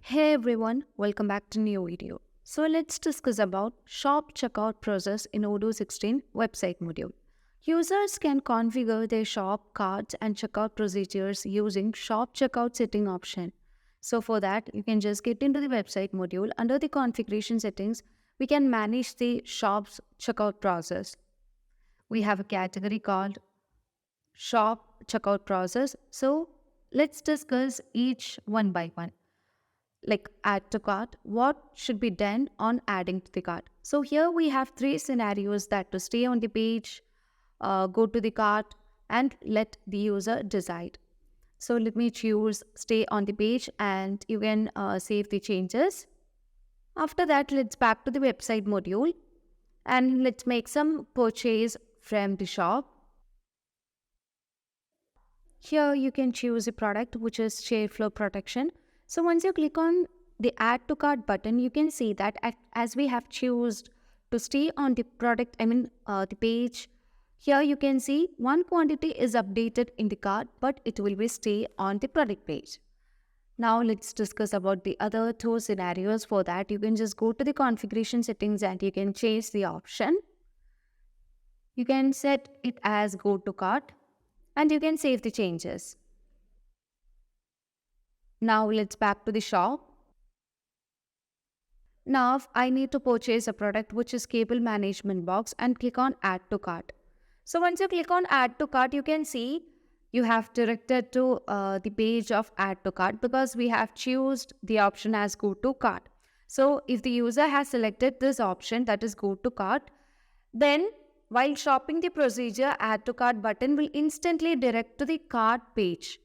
Hey everyone, welcome back to new video. So let's discuss about shop checkout process in Odoo 16 website module. Users can configure their shop carts and checkout procedures using shop checkout setting option. So for that, you can just get into the website module. Under the configuration settings, we can manage the shop's checkout process. We have a category called shop checkout process. So let's discuss each one by one, like add to cart, what should be done on adding to the cart. So here we have three scenarios, that to stay on the page, go to the cart, and let the user decide. So let me choose stay on the page, and you can save the changes. After that, let's back to the website module and let's make some purchase from the shop. Here you can choose a product which is chair floor protection. So once you click on the add to cart button, you can see that as we have chosen to stay on the product, the page, here you can see one quantity is updated in the cart, but it will be stay on the product page. Now let's discuss about the other two scenarios. For that, you can just go to the configuration settings and you can change the option. You can set it as go to cart and you can save the changes. Now let's back to the shop. Now I need to purchase a product which is cable management box and click on add to cart. So once you click on add to cart, you can see you have directed to the page of add to cart because we have chosen the option as go to cart. So if the user has selected this option, that is go to cart, then while shopping the procedure, add to cart button will instantly direct to the cart page,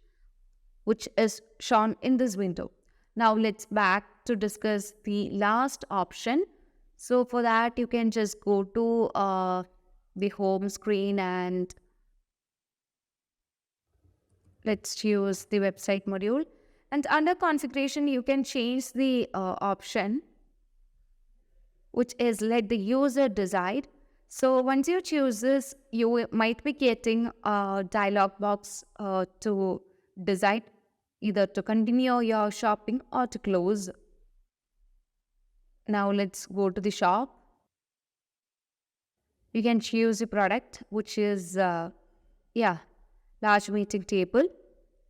which is shown in this window. Now let's back to discuss the last option. So for that, you can just go to the home screen and let's choose the website module. And under configuration, you can change the option, which is let the user decide. So once you choose this, you might be getting a dialog box to decide either to continue your shopping or to close. Now let's go to the shop. You can choose a product which is large meeting table,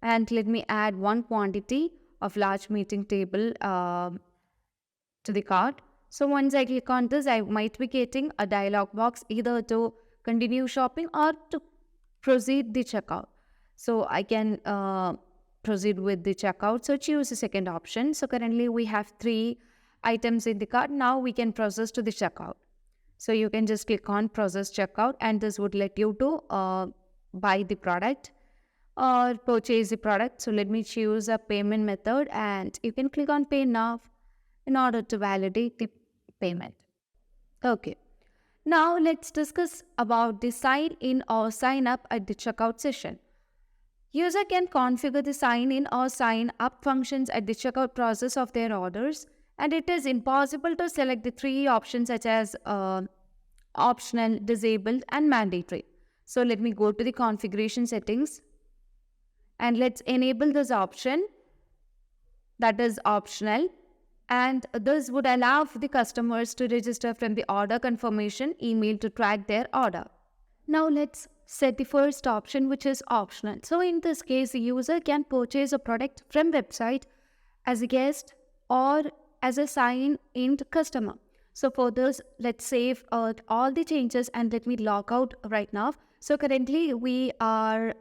and let me add one quantity of large meeting table to the cart. So once I click on this, I might be getting a dialog box either to continue shopping or to proceed the checkout. So I can proceed with the checkout. So choose the second option. So currently we have 3 items in the cart. Now we can process to the checkout. So you can just click on process checkout and this would let you to buy the product or purchase the product. So let me choose a payment method and you can click on pay now in order to validate the payment. Okay. Now let's discuss about the sign in or sign up at the checkout session. User can configure the sign in or sign up functions at the checkout process of their orders, and it is impossible to select the 3 options such as optional, disabled and mandatory. So let me go to the configuration settings and let's enable this option, that is optional, and this would allow the customers to register from the order confirmation email to track their order. Now let's set the first option, which is optional. So in this case, the user can purchase a product from website as a guest or as a sign-in customer. So for this, let's save all the changes and let me log out right now. So currently we are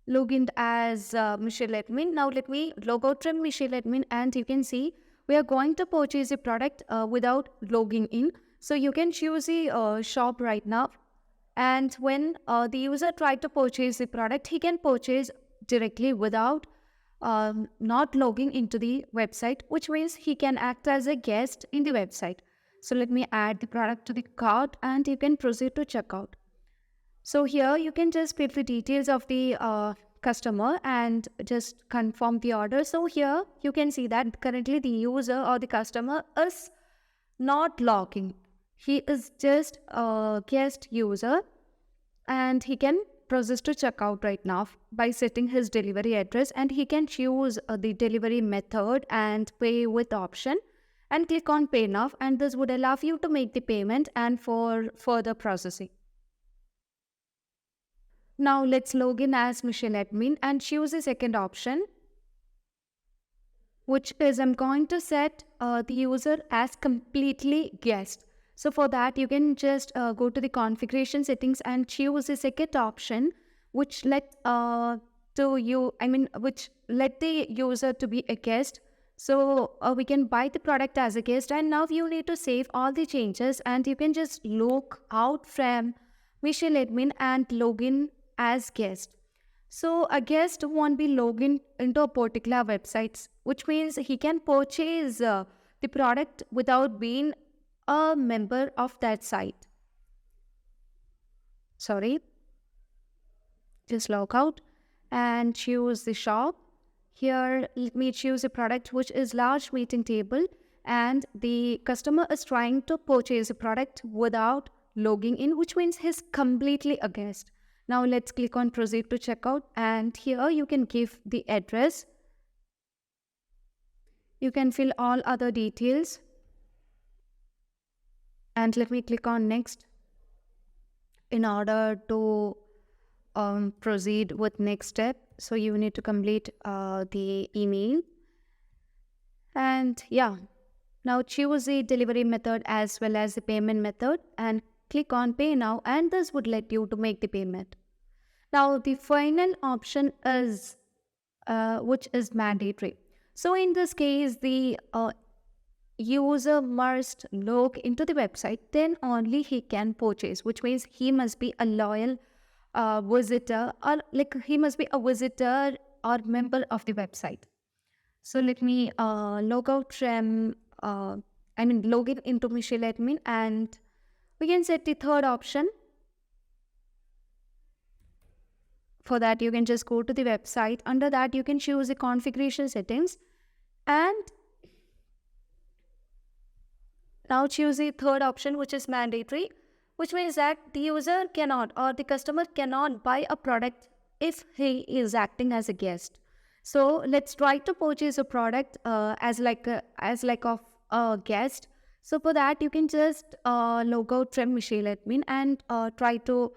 logged as Michelle Admin. Now let me log out from Michelle Admin and you can see we are going to purchase a product without logging in. So you can choose the shop right now, and when the user tried to purchase the product, he can purchase directly without not logging into the website, which means he can act as a guest in the website. So let me add the product to the cart and you can proceed to checkout. So here you can just fill the details of the customer and just confirm the order. So here you can see that currently the user or the customer is not logging. He is just a guest user and he can process to checkout right now by setting his delivery address, and he can choose the delivery method and pay with option and click on pay now, and this would allow you to make the payment and for further processing. Now let's log in as Michelle admin and choose the second option, which is I'm going to set the user as completely guest. So for that, you can just go to the configuration settings and choose the second option, which which let the user to be a guest. So we can buy the product as a guest, and now you need to save all the changes, and you can just log out from Michelle admin and log in as guest. So a guest won't be logged in into a particular website, which means he can purchase the product without being a member of that site. Sorry, just log out and choose the shop. Here, let me choose a product which is large meeting table, and the customer is trying to purchase a product without logging in, which means he's completely a guest. Now let's click on proceed to checkout, and here you can give the address. You can fill all other details, and let me click on next in order to proceed with next step. So you need to complete the email, and yeah, now choose the delivery method as well as the payment method and click on pay now, and this would let you to make the payment. Now the final option is which is mandatory. So in this case, the user must log into the website, then only he can purchase, which means he must be a loyal visitor, or like he must be a visitor or member of the website. So let me log out from log in into Michelle admin, and we can set the third option. For that, you can just go to the website. Under that, you can choose the configuration settings, and now choose the third option, which is mandatory, which means that the user cannot or the customer cannot buy a product if he is acting as a guest. So let's try to purchase a product as like of a guest. So for that, you can just log out from Michelle admin and try to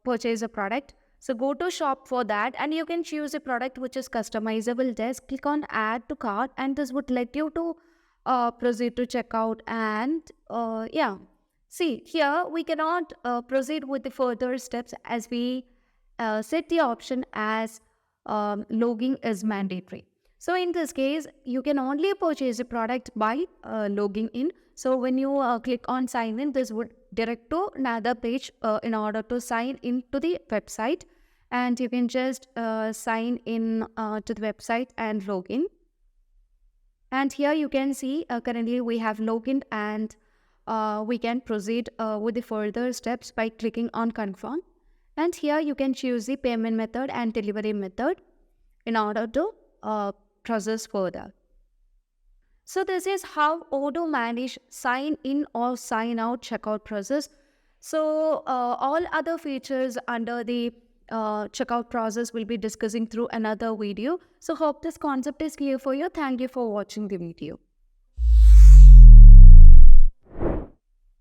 purchase a product. So go to shop for that, and you can choose a product which is customizable desk. Click on add to cart, and this would let you to proceed to checkout. And yeah, see here we cannot proceed with the further steps as we set the option as logging is mandatory. So in this case, you can only purchase a product by logging in. So when you click on sign in, this would direct to another page in order to sign into the website, and you can just sign in to the website and log in. And here you can see currently we have logged in, and we can proceed with the further steps by clicking on confirm. And here you can choose the payment method and delivery method in order to process further. So this is how Odoo manage sign in or sign out checkout process. So all other features under the checkout process will be discussing through another video. So hope this concept is clear for you. Thank you for watching the video.